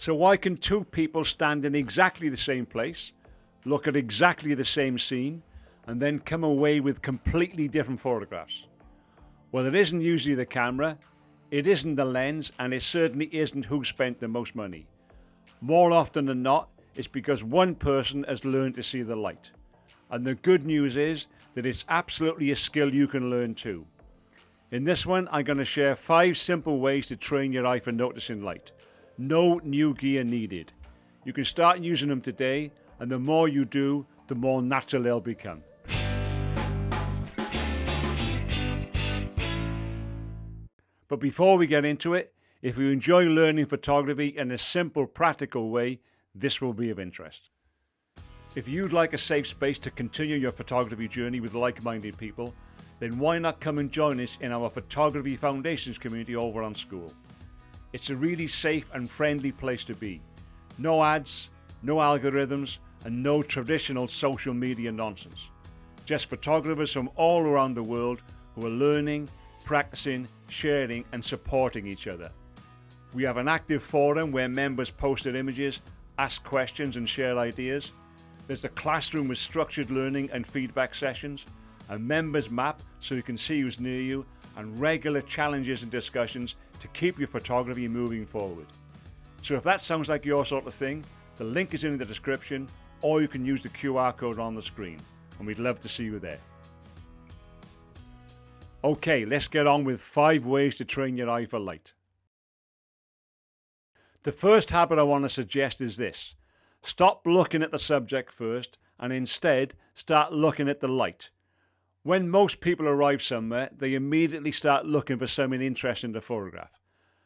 So why can two people stand in exactly the same place, look at exactly the same scene, and then come away with completely different photographs? Well, it isn't usually the camera, it isn't the lens, and it certainly isn't who spent the most money. More often than not, it's because one person has learned to see the light. And the good news is that it's absolutely a skill you can learn too. In this one, I'm going to share 5 simple ways to train your eye for noticing light. No new gear needed. You can start using them today, and the more you do, the more natural they'll become. But before we get into it, if you enjoy learning photography in a simple, practical way, this will be of interest. If you'd like a safe space to continue your photography journey with like-minded people, then why not come and join us in our Photography Foundations community over on School. It's a really safe and friendly place to be. No ads, no algorithms, and no traditional social media nonsense. Just photographers from all around the world who are learning, practicing, sharing, and supporting each other. We have an active forum where members post their images, ask questions, and share ideas. There's a classroom with structured learning and feedback sessions, a members map so you can see who's near you, and regular challenges and discussions to keep your photography moving forward. So if that sounds like your sort of thing, the link is in the description, or you can use the QR code on the screen, and we'd love to see you there. Okay, let's get on with 5 ways to train your eye for light. The first habit I want to suggest is this. Stop looking at the subject first and instead start looking at the light. When most people arrive somewhere, they immediately start looking for something interesting to photograph.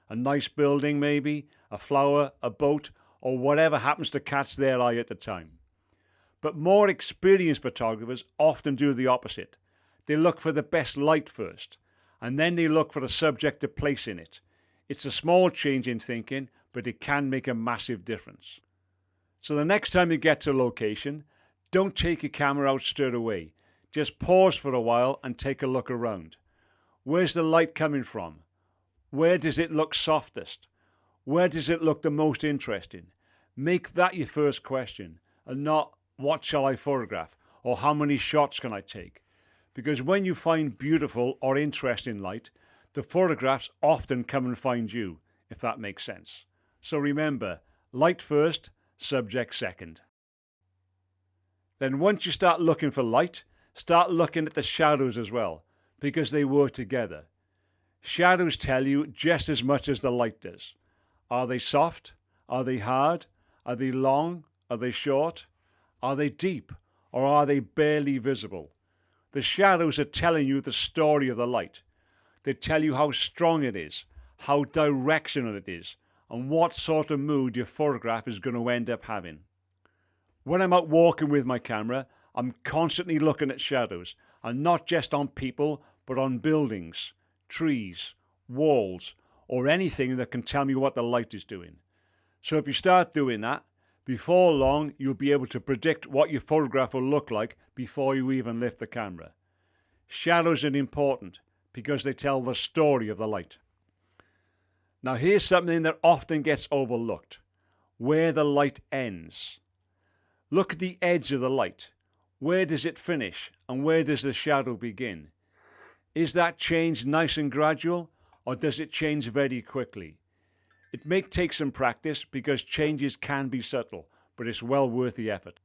A nice building maybe, a flower, a boat, or whatever happens to catch their eye at the time. But more experienced photographers often do the opposite. They look for the best light first, and then they look for a subject to place in it. It's a small change in thinking, but it can make a massive difference. So the next time you get to a location, don't take your camera out straight away. Just pause for a while and take a look around. Where's the light coming from? Where does it look softest? Where does it look the most interesting? Make that your first question, and not what shall I photograph or how many shots can I take? Because when you find beautiful or interesting light, the photographs often come and find you, if that makes sense. So remember, light first, subject second. Then once you start looking for light, start looking at the shadows as well, because they work together. Shadows tell you just as much as the light does. Are they soft? Are they hard? Are they long? Are they short? Are they deep? Or are they barely visible? The shadows are telling you the story of the light. They tell you how strong it is, how directional it is, and what sort of mood your photograph is going to end up having. When I'm out walking with my camera, I'm constantly looking at shadows, and not just on people, but on buildings, trees, walls, or anything that can tell me what the light is doing. So if you start doing that, before long you'll be able to predict what your photograph will look like before you even lift the camera. Shadows are important because they tell the story of the light. Now here's something that often gets overlooked, where the light ends. Look at the edge of the light. Where does it finish and where does the shadow begin? Is that change nice and gradual, or does it change very quickly? It may take some practice because changes can be subtle, but it's well worth the effort.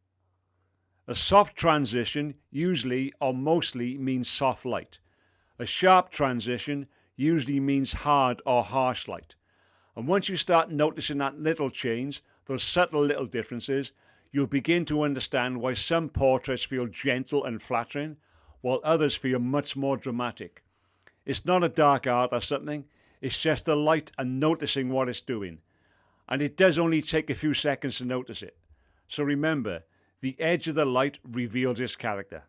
A soft transition usually or mostly means soft light. A sharp transition usually means hard or harsh light. And once you start noticing that little change, those subtle little differences, you'll begin to understand why some portraits feel gentle and flattering, while others feel much more dramatic. It's not a dark art or something, it's just the light and noticing what it's doing. And it does only take a few seconds to notice it. So remember, the edge of the light reveals its character.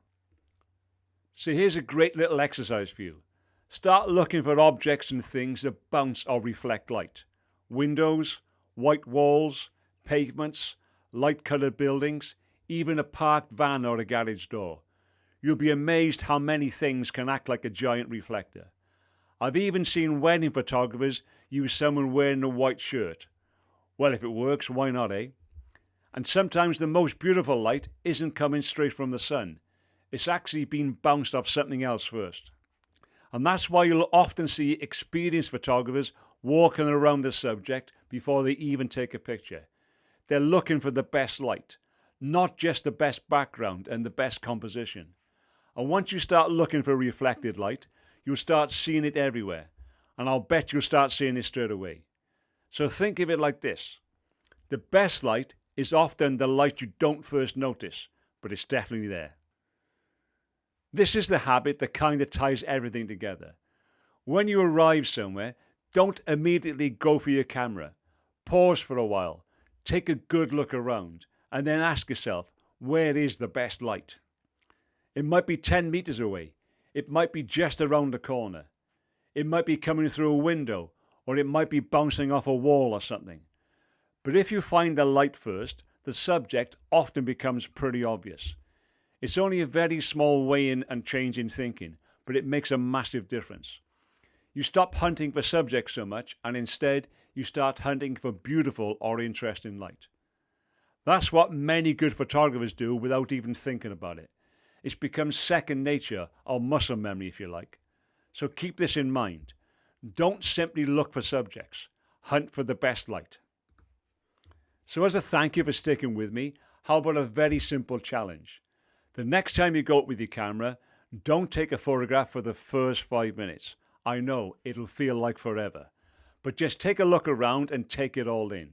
So here's a great little exercise for you. Start looking for objects and things that bounce or reflect light. Windows, white walls, pavements, light-coloured buildings, even a parked van or a garage door. You'll be amazed how many things can act like a giant reflector. I've even seen wedding photographers use someone wearing a white shirt. Well, if it works, why not, eh? And sometimes the most beautiful light isn't coming straight from the sun. It's actually been bounced off something else first. And that's why you'll often see experienced photographers walking around the subject before they even take a picture. They're looking for the best light, not just the best background and the best composition. And once you start looking for reflected light, you'll start seeing it everywhere. And I'll bet you'll start seeing it straight away. So think of it like this. The best light is often the light you don't first notice, but it's definitely there. This is the habit that kind of ties everything together. When you arrive somewhere, don't immediately go for your camera. Pause for a while, take a good look around, and then ask yourself, where is the best light? It might be 10 meters away. It might be just around the corner. It might be coming through a window, or it might be bouncing off a wall or something. But if you find the light first, the subject often becomes pretty obvious. It's only a very small way in and change in thinking, but it makes a massive difference. You stop hunting for subjects so much, and instead you start hunting for beautiful or interesting light. That's what many good photographers do without even thinking about it. It's become second nature, or muscle memory if you like. So keep this in mind. Don't simply look for subjects. Hunt for the best light. So as a thank you for sticking with me, how about a very simple challenge? The next time you go out with your camera, don't take a photograph for the first 5 minutes. I know, it'll feel like forever. But just take a look around and take it all in.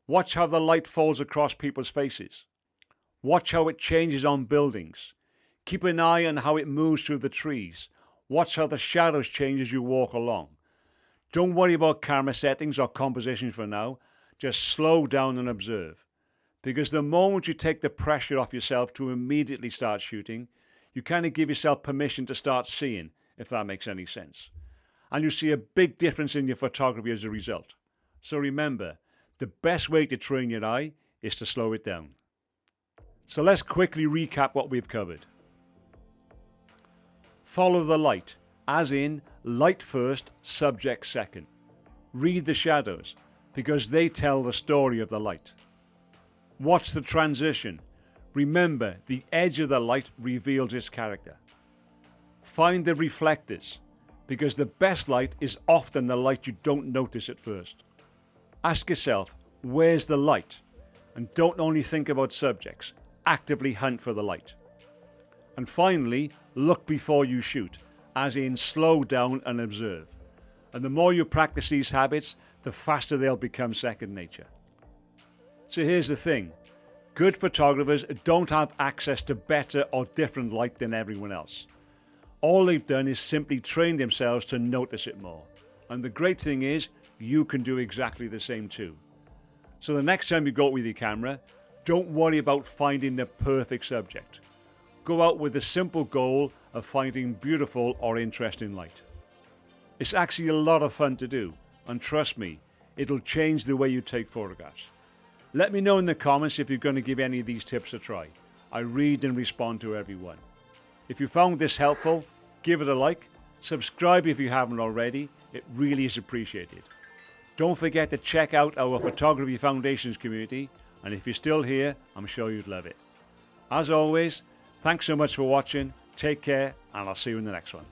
Watch how the light falls across people's faces. Watch how it changes on buildings. Keep an eye on how it moves through the trees. Watch how the shadows change as you walk along. Don't worry about camera settings or composition for now. Just slow down and observe. Because the moment you take the pressure off yourself to immediately start shooting, you kind of give yourself permission to start seeing, if that makes any sense. And you see a big difference in your photography as a result. So remember, the best way to train your eye is to slow it down. So let's quickly recap what we've covered. Follow the light, as in light first, subject second. Read the shadows, because they tell the story of the light. Watch the transition. Remember, the edge of the light reveals its character. Find the reflectors, because the best light is often the light you don't notice at first. Ask yourself, where's the light? And don't only think about subjects, actively hunt for the light. And finally, look before you shoot, as in slow down and observe. And the more you practice these habits, the faster they'll become second nature. So here's the thing. Good photographers don't have access to better or different light than everyone else. All they've done is simply train themselves to notice it more. And the great thing is, you can do exactly the same too. So the next time you go out with your camera, don't worry about finding the perfect subject. Go out with the simple goal of finding beautiful or interesting light. It's actually a lot of fun to do, and trust me, it'll change the way you take photographs. Let me know in the comments if you're going to give any of these tips a try. I read and respond to everyone. If you found this helpful, give it a like, subscribe if you haven't already, it really is appreciated. Don't forget to check out our Photography Foundations community, and if you're still here, I'm sure you'd love it. As always, thanks so much for watching, take care, and I'll see you in the next one.